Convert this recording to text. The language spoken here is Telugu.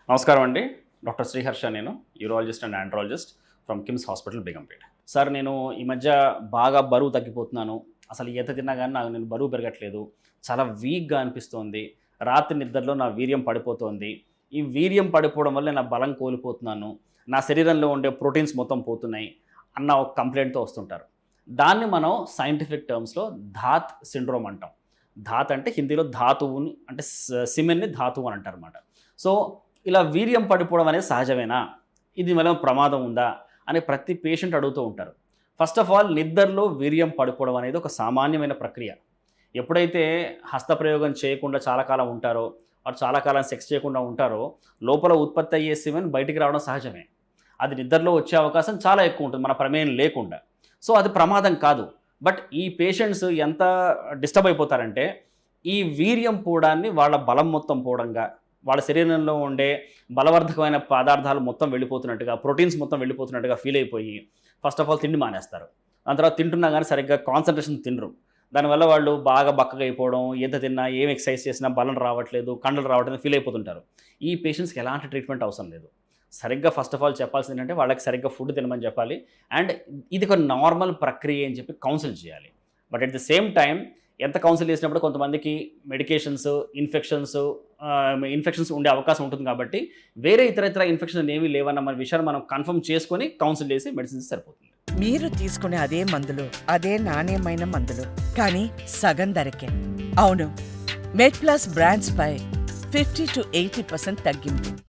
నమస్కారం అండి. డాక్టర్ శ్రీహర్ష. నేను urologist and andrologist from KIMS hospital Begumpet. Sir, నేను ఈ మధ్య బాగా బరువు తగ్గిపోతున్నాను. అసలు ఎంత తిన్నా కానీ నేను బరువు పెరగట్లేదు. చాలా వీక్గా అనిపిస్తోంది. రాత్రి నిద్రలో నా వీర్యం పడిపోతోంది. ఈ వీర్యం పడిపోవడం వల్ల నా బలం కోల్పోతున్నాను. నా శరీరంలో ఉండే ప్రోటీన్స్ మొత్తం పోతున్నాయి అన్న ఒక కంప్లైంట్తో వస్తుంటారు. దాన్ని మనం సైంటిఫిక్ టర్మ్స్లో ధాత్ సిండ్రోమ్ అంటాం. ధాత్ అంటే హిందీలో ధాతువుని, అంటే సిమెన్ని ధాతువు అని అంటారు అన్నమాట. సో ఇలా వీర్యం పడిపోవడం అనేది సహజమేనా, ఇది వల్ల ప్రమాదం ఉందా అని ప్రతి పేషెంట్ అడుగుతూ ఉంటారు. ఫస్ట్ ఆఫ్ ఆల్, నిద్రలో వీర్యం పడిపోవడం అనేది ఒక సామాన్యమైన ప్రక్రియ. ఎప్పుడైతే హస్తప్రయోగం చేయకుండా చాలా కాలం ఉంటారో, వారు చాలా కాలం సెక్స్ చేయకుండా ఉంటారో, లోపల ఉత్పత్తి అయ్యే సిమెన్ బయటికి రావడం సహజమే. అది నిద్రలో వచ్చే అవకాశం చాలా ఎక్కువ ఉంటుంది, మన ప్రమేయం లేకుండా. సో అది ప్రమాదం కాదు. బట్ ఈ పేషెంట్స్ ఎంత డిస్టర్బ్ అయిపోతారంటే, ఈ వీర్యం పోవడాన్ని వాళ్ళ బలం మొత్తం పోవడంగా, వాళ్ళ శరీరంలో ఉండే బలవర్ధకమైన పదార్థాలు మొత్తం వెళ్ళిపోతున్నట్టుగా, ప్రోటీన్స్ మొత్తం వెళ్ళిపోతున్నట్టుగా ఫీల్ అయిపోయి ఫస్ట్ ఆఫ్ ఆల్ తిండి మానేస్తారు. దాని తర్వాత తింటున్నా కానీ సరిగ్గా కాన్సన్ట్రేషన్ తినరు. దానివల్ల వాళ్ళు బాగా బక్కగా అయిపోవడం, ఎంత తిన్నా, ఏం ఎక్సర్సైజ్ చేసినా బలం రావట్లేదు, కండలు రావట్లేదు ఫీల్ అయిపోతుంటారు. ఈ పేషెంట్స్కి ఎలాంటి ట్రీట్మెంట్ అవసరం లేదు. సరిగ్గా ఫస్ట్ ఆఫ్ ఆల్ చెప్పాల్సింది ఏంటంటే, వాళ్ళకి సరిగ్గా ఫుడ్ తినమని చెప్పాలి. అండ్ ఇది ఒక నార్మల్ ప్రక్రియ అని చెప్పి కౌన్సిల్ చేయాలి. But at the same time ఎంత కౌన్సిల్ చేసినప్పుడు కొంతమందికి మెడికేషన్స్, ఇన్ఫెక్షన్స్ ఉండే అవకాశం ఉంటుంది. కాబట్టి వేరే ఇతర ఇన్ఫెక్షన్స్ ఏమీ లేవన్న మన విషయాన్ని మనం కన్ఫర్మ్ చేసుకొని కౌన్సిల్ చేసి మెడిసిన్స్ సరిపోతుంది. మీరు తీసుకునే అదే మందులు, అదే నాణ్యమైన మందులు, కానీ సగం ధరకే. అవును, మెడ్ ప్లస్ బ్రాండ్స్ పై 50 to 80% తగ్గింపు.